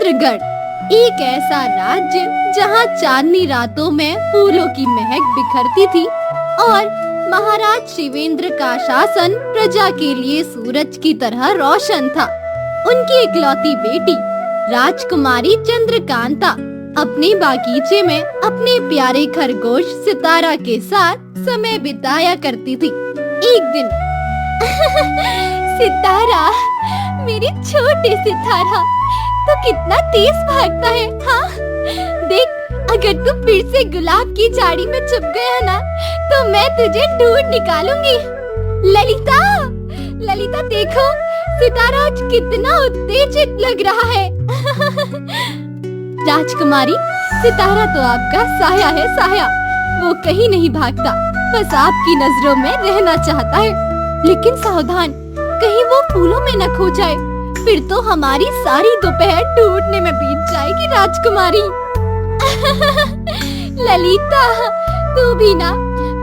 चंद्रगढ़ एक ऐसा राज्य जहाँ चांदनी रातों में फूलों की महक बिखरती थी और महाराज शिवेंद्र का शासन प्रजा के लिए सूरज की तरह रोशन था। उनकी इकलौती बेटी राजकुमारी चंद्रकांता अपने बागीचे में अपने प्यारे खरगोश सितारा के साथ समय बिताया करती थी। एक दिन सितारा, मेरी छोटी सितारा, तो कितना तेज भागता है। हाँ देख, अगर तू फिर से गुलाब की झाड़ी में छुप गया ना तो मैं तुझे ढूंढ निकालूंगी। ललिता, ललिता देखो, सितारा आज कितना उत्तेजित लग रहा है। राजकुमारी, सितारा तो आपका साया है, साया। वो कहीं नहीं भागता, बस आपकी नजरों में रहना चाहता है। लेकिन सावधान, कहीं वो फूलों में न खो जाए, फिर तो हमारी सारी दोपहर ढूंढने में बीत जाएगी। राजकुमारी ललिता, तू भी ना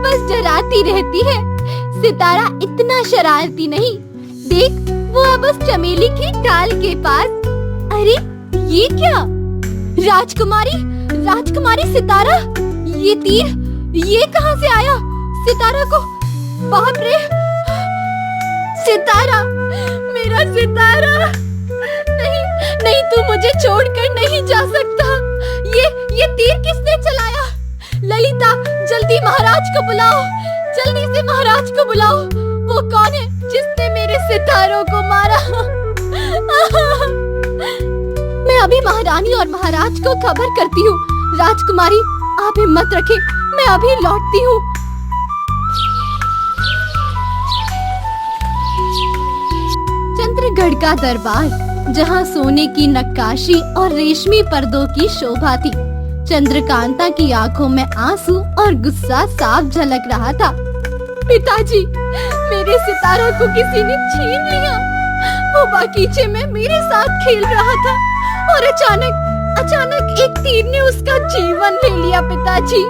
बस डराती रहती है। सितारा इतना शरारती नहीं। देख, वो अब उस चमेली की डाल के पास। अरे ये क्या? राजकुमारी, राजकुमारी सितारा, ये तीर ये कहाँ से आया? सितारा को, बाप रे, सितारा, मेरा सितारा, नहीं नहीं, तू मुझे छोड़कर नहीं जा सकता। ये तीर किसने चलाया? ललिता, जल्दी महाराज को बुलाओ, जल्दी से महाराज को बुलाओ। वो कौन है जिसने मेरे सितारों को मारा? मैं अभी महारानी और महाराज को खबर करती हूँ। राजकुमारी, आप हिम्मत रखें, मैं अभी लौटती हूँ। चंद्रगढ़ का दरबार, जहाँ सोने की नक्काशी और रेशमी पर्दों की शोभा थी। चंद्रकांता की आंखों में आंसू और गुस्सा साफ झलक रहा था। पिताजी, मेरे सितारा को किसी ने छीन लिया। वो बागीचे में मेरे साथ खेल रहा था और अचानक एक तीर ने उसका जीवन ले लिया। पिताजी,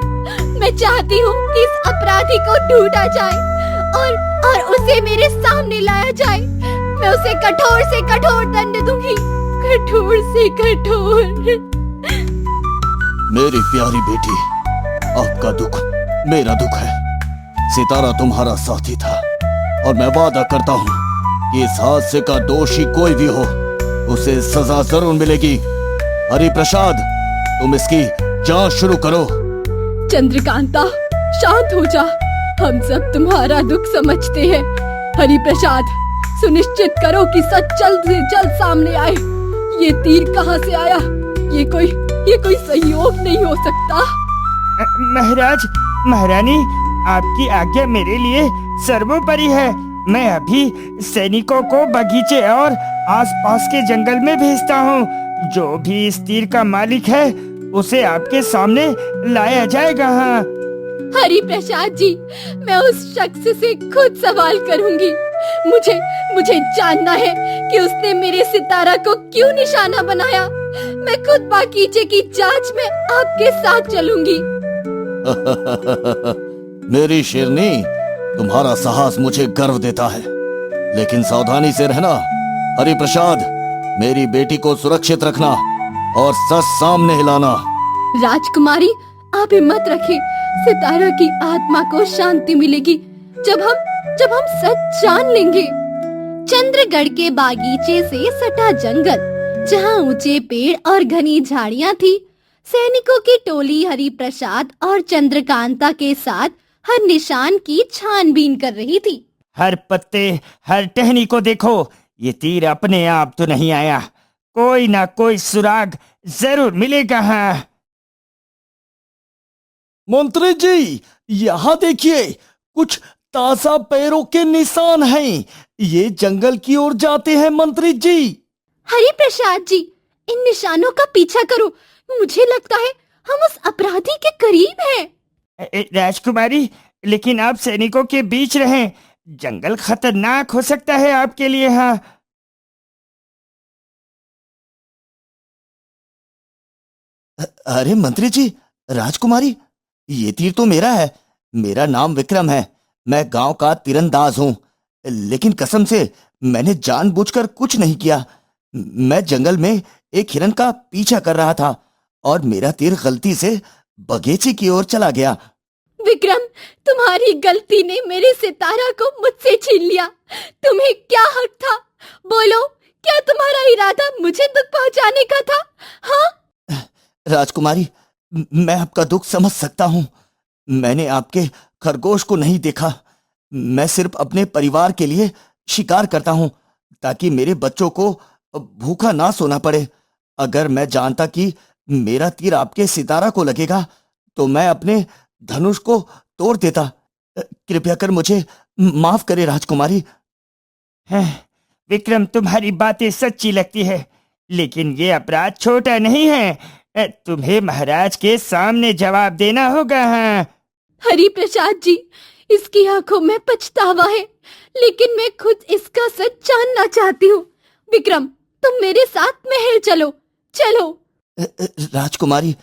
मैं चाहती हूँ कि इस अपराधी को ढूंढा जाए और उसे मेरे सामने लाया जाए। मैं उसे कठोर से कठोर दंड दूंगी, कठोर से कठोर। मेरी प्यारी बेटी, आपका दुख मेरा दुख है। सितारा तुम्हारा साथी था और मैं वादा करता हूँ कि इस हादसे का दोषी कोई भी हो, उसे सजा जरूर मिलेगी। हरिप्रसाद, तुम इसकी जांच शुरू करो। चंद्रकांता, शांत हो जा, हम सब तुम्हारा दुख समझते हैं। हरिप्रसाद, सुनिश्चित करो कि सच जल्द से जल्द सामने आए। ये तीर कहाँ से आया? ये कोई संयोग नहीं हो सकता। महाराज, महारानी, आपकी आज्ञा मेरे लिए सर्वोपरि है। मैं अभी सैनिकों को बगीचे और आसपास के जंगल में भेजता हूँ। जो भी इस तीर का मालिक है उसे आपके सामने लाया जाएगा। हाँ हरिप्रसाद जी, मैं उस शख्स से खुद सवाल करूंगी। मुझे जानना है कि उसने मेरे सितारा को क्यों निशाना बनाया। मैं खुद बागीचे की जांच में आपके साथ चलूंगी। मेरी शेरनी, तुम्हारा साहस मुझे गर्व देता है, लेकिन सावधानी से रहना। हरिप्रसाद, मेरी बेटी को सुरक्षित रखना और सच सामने हिलाना। राजकुमारी, आप हिम्मत रखें, सितारा की आत्मा को शांति मिलेगी जब हम सच जान लेंगे। चंद्रगढ़ के बागीचे से सटा जंगल, जहाँ ऊंचे पेड़ और घनी झाड़ियाँ थी, सैनिकों की टोली हरिप्रसाद और चंद्रकांता के साथ हर निशान की छानबीन कर रही थी। हर पत्ते, हर टहनी को देखो, ये तीर अपने आप तो नहीं आया। कोई ना कोई सुराग जरूर मिलेगा। हाँ मंत्री जी, यहाँ देखिए, कुछ ताजा पैरों के निशान हैं। ये जंगल की ओर जाते हैं मंत्री जी। हरिप्रसाद जी, इन निशानों का पीछा करो। मुझे लगता है हम उस अपराधी के करीब हैं। राजकुमारी, लेकिन आप सैनिकों के बीच रहें, जंगल खतरनाक हो सकता है आपके लिए। हाँ अरे मंत्री जी, राजकुमारी, ये तीर तो मेरा है। मेरा नाम विक्रम है, मैं गांव का तीरंदाज हूँ। लेकिन कसम से मैंने जानबूझकर कुछ नहीं किया। मैं जंगल में एक हिरन का पीछा कर रहा था और मेरा तीर गलती से बगीचे की ओर चला गया। विक्रम, तुम्हारी गलती ने मेरे सितारा को मुझसे छीन लिया। तुम्हें क्या हक था? बोलो, क्या तुम्हारा इरादा मुझे दुख पहुंचाने का था? हाँ? राजकुमारी, मैं आपका दुख समझ सकता हूँ। मैंने आपके खरगोश को नहीं देखा। मैं सिर्फ अपने परिवार के लिए शिकार करता हूँ ताकि मेरे बच्चों को भूखा ना सोना पड़े। अगर मैं जानता कि मेरा तीर आपके सितारा को लगेगा तो मैं अपने धनुष को तोड़ देता। कृपया कर मुझे माफ करे राजकुमारी। विक्रम, तुम्हारी बातें सच्ची लगती है, लेकिन ये अपराध छोटा नहीं है। तुम्हें महाराज के सामने जवाब देना होगा। हाँ। हरि प्रसाद जी, इसकी आंखों में पछतावा है, लेकिन मैं खुद इसका सच जानना चाहती हूँ। विक्रम, तुम मेरे साथ महल चलो। चलो। राजकुमारी,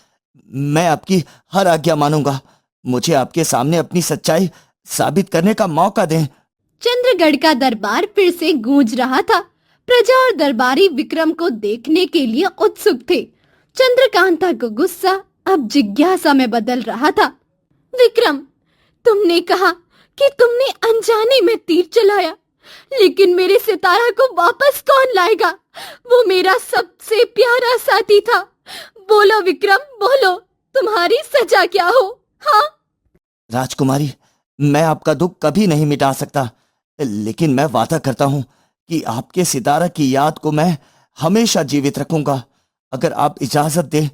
मैं आपकी हर आज्ञा मानूंगा। मुझे आपके सामने अपनी सच्चाई साबित करने का मौका दें। चंद्रगढ़ का दरबार फिर से गूंज रहा था। प्रजा और दरबारी विक्रम को देखने के लिए उत्सुक थे। चंद्रकांता को गुस्सा अब जिज्ञासा में बदल रहा था। विक्रम, तुमने कहा कि तुमने अनजाने में तीर चलाया, लेकिन मेरे सितारा को वापस कौन लाएगा? वो मेरा सबसे प्यारा साथी था। बोलो विक्रम, बोलो, तुम्हारी सजा क्या हो? हाँ? राजकुमारी, मैं आपका दुख कभी नहीं मिटा सकता, लेकिन मैं वादा करता हूँ कि आपके सितारा की याद को मैं हमेशा जीवित रखूंगा। अगर आप इजाजत दें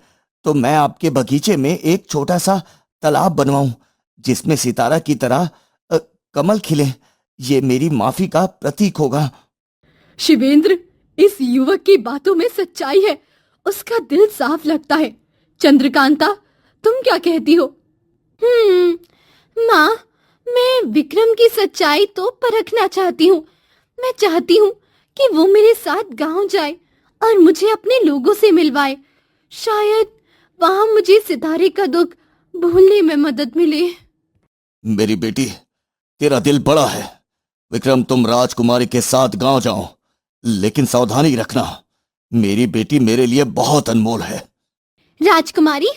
तो मैं आपके बगीचे में एक छोटा सा तालाब बनवाऊं जिसमें सितारा की तरह कमल खिले। ये मेरी माफी का प्रतीक होगा। शिवेंद्र, इस युवक की बातों में सच्चाई है। उसका दिल साफ लगता है। चंद्रकांता, तुम क्या कहती हो? माँ, मैं विक्रम की सच्चाई तो परखना चाहती हूँ। मैं चाहती हूँ कि वो मेरे साथ गांव जाए और मुझे अपने लोगों से मिलवाए। शायद वहां मुझे सितारे का दुख भूलने में मदद मिले। मेरी बेटी, तेरा दिल बड़ा है। विक्रम, तुम राजकुमारी के साथ गांव जाओ, लेकिन सावधानी रखना। मेरी बेटी मेरे लिए बहुत अनमोल है। राजकुमारी,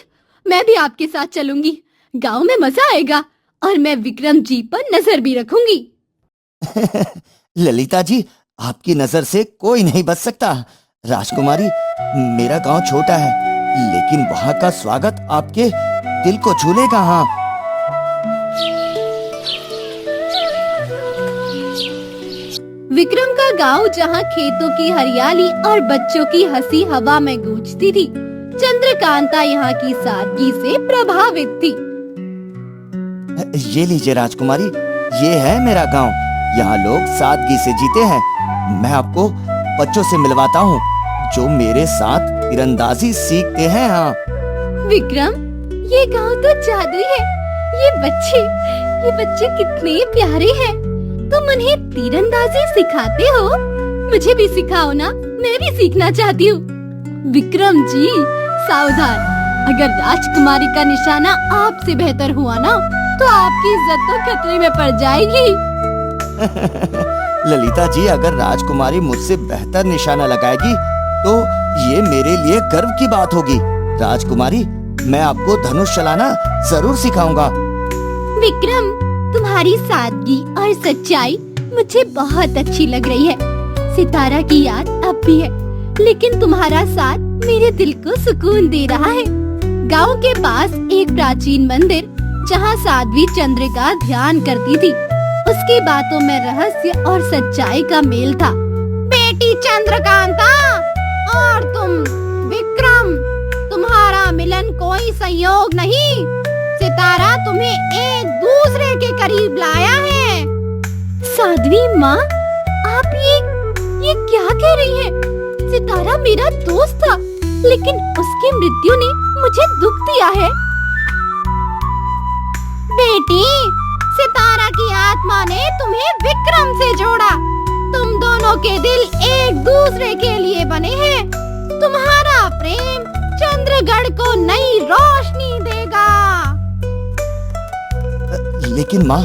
मैं भी आपके साथ चलूंगी। गांव में मजा आएगा और मैं विक्रम जी पर नजर भी रखूंगी। ललिता जी, आपकी नजर से कोई नहीं बच सकता। राजकुमारी, मेरा गांव छोटा है, लेकिन वहां का स्वागत आपके दिल को छू लेगा। हाँ। विक्रम का गांव, जहां खेतों की हरियाली और बच्चों की हंसी हवा में गूंजती थी। चंद्रकांता यहाँ की सादगी से प्रभावित थी। ये लीजिए राजकुमारी, ये है मेरा गांव। यहाँ लोग सादगी से जीते हैं। मैं आपको बच्चों से मिलवाता हूँ जो मेरे साथ तीरंदाजी सीखते हैं। हाँ। विक्रम, ये गांव तो जादुई है। ये बच्चे कितने प्यारे हैं। तुम उन्हें तीरंदाजी सिखाते हो? मुझे भी सिखाओ ना, मैं भी सीखना चाहती हूँ। विक्रम जी, सावधान। अगर राजकुमारी का निशाना आपसे बेहतर हुआ ना, तो आपकी इज्जत तो खतरे में पड़ जाएगी। ललिता जी, अगर राजकुमारी मुझसे बेहतर निशाना लगाएगी तो ये मेरे लिए गर्व की बात होगी। राजकुमारी, मैं आपको धनुष चलाना जरूर सिखाऊंगा। विक्रम, तुम्हारी सादगी और सच्चाई मुझे बहुत अच्छी लग रही है। सितारा की याद अब भी है, लेकिन तुम्हारा साथ मेरे दिल को सुकून दे रहा है। गांव के पास एक प्राचीन मंदिर, जहां साध्वी चंद्रिका ध्यान करती थी। उसकी बातों में रहस्य और सच्चाई का मेल था। बेटी चंद्रकांता और तुम विक्रम, तुम्हारा मिलन कोई संयोग नहीं। सितारा तुम्हें एक दूसरे के करीब लाया है। साध्वी माँ, आप ये क्या कह रही हैं? सितारा मेरा दोस्त था, लेकिन उसकी मृत्यु ने मुझे दुख दिया है। बेटी, सितारा की आत्मा ने तुम्हें विक्रम से जोड़ा। तुम दोनों के दिल एक दूसरे के लिए बने हैं। तुम्हारा प्रेम चंद्रगढ़ को नई रोशनी देगा। लेकिन माँ,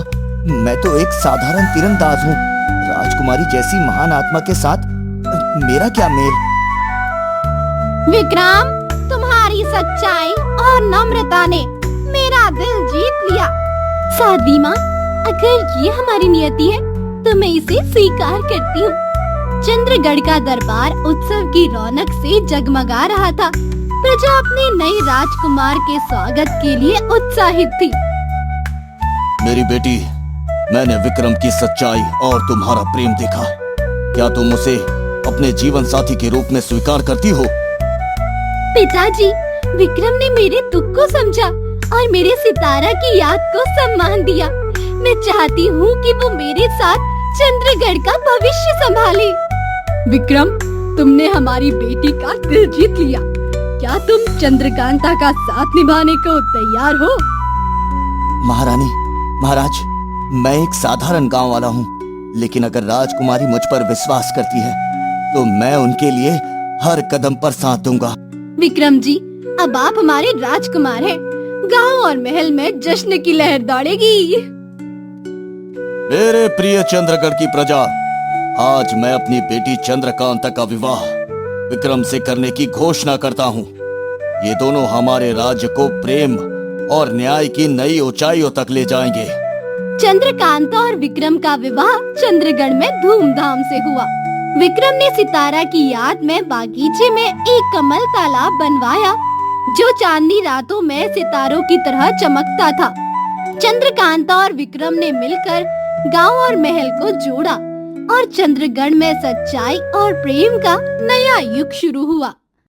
मैं तो एक साधारण तीरंदाज हूँ। राजकुमारी जैसी महान आत्मा के साथ मेरा क्या मेल? विक्रम, तुम्हारी सच्चाई और नम्रता ने मेरा दिल जीत लिया। साध्वी माँ, अगर ये हमारी नियति है तो मैं इसे स्वीकार करती हूँ। चंद्रगढ़ का दरबार उत्सव की रौनक से जगमगा रहा था। प्रजा अपने नए राजकुमार के स्वागत के लिए उत्साहित थी। मेरी बेटी, मैंने विक्रम की सच्चाई और तुम्हारा प्रेम देखा। क्या तुम उसे अपने जीवन साथी के रूप में स्वीकार करती हो? पिताजी, विक्रम ने मेरे दुख को समझा और मेरे सितारा की याद को सम्मान दिया। मैं चाहती हूँ कि वो मेरे साथ चंद्रगढ़ का भविष्य संभाले। विक्रम, तुमने हमारी बेटी का दिल जीत लिया। क्या तुम चंद्रकांता का साथ निभाने को तैयार हो? महारानी, महाराज, मैं एक साधारण गांव वाला हूँ, लेकिन अगर राजकुमारी मुझ पर विश्वास करती है तो मैं उनके लिए हर कदम पर साथ दूंगा। विक्रम जी, अब आप हमारे राजकुमार हैं। गांव और महल में जश्न की लहर दौड़ेगी। मेरे प्रिय चंद्रगढ़ की प्रजा, आज मैं अपनी बेटी चंद्रकांता का विवाह विक्रम से करने की घोषणा करता हूँ। ये दोनों हमारे राज्य को प्रेम और न्याय की नई ऊंचाइयों तक ले जाएंगे। चंद्रकांता और विक्रम का विवाह चंद्रगढ़ में धूमधाम से हुआ। विक्रम ने सितारा की याद में बागीचे में एक कमल तालाब बनवाया, जो चांदनी रातों में सितारों की तरह चमकता था। चंद्रकांता और विक्रम ने मिलकर गांव और महल को जोड़ा और चंद्रगढ़ में सच्चाई और प्रेम का नया युग शुरू हुआ।